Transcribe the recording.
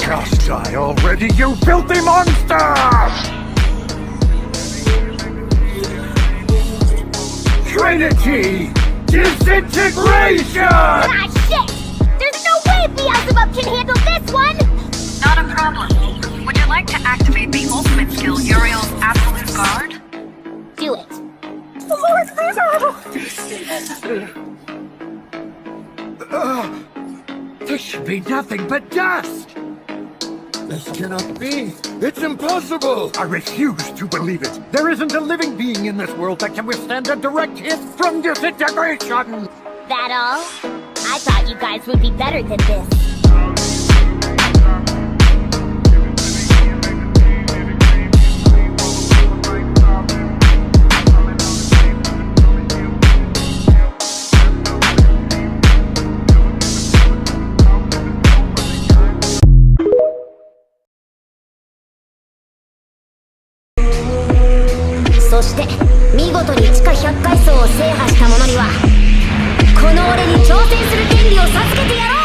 Just die already, you filthy monster! Trinity! Disintegration! Ah, shit! There's no way Beelzebub can handle this one! Not a problem. Would you like to activate the ultimate skill, Uriel's Absolute Guard? Do it. This should be nothing but dust! This cannot be! It's impossible! I refuse to believe it! There isn't a living being in this world that can withstand a direct hit from disintegration! That all? I thought you guys would be better than this.そして見事に地下100階層を制覇した者にはこの俺に挑戦する権利を授けてやろう。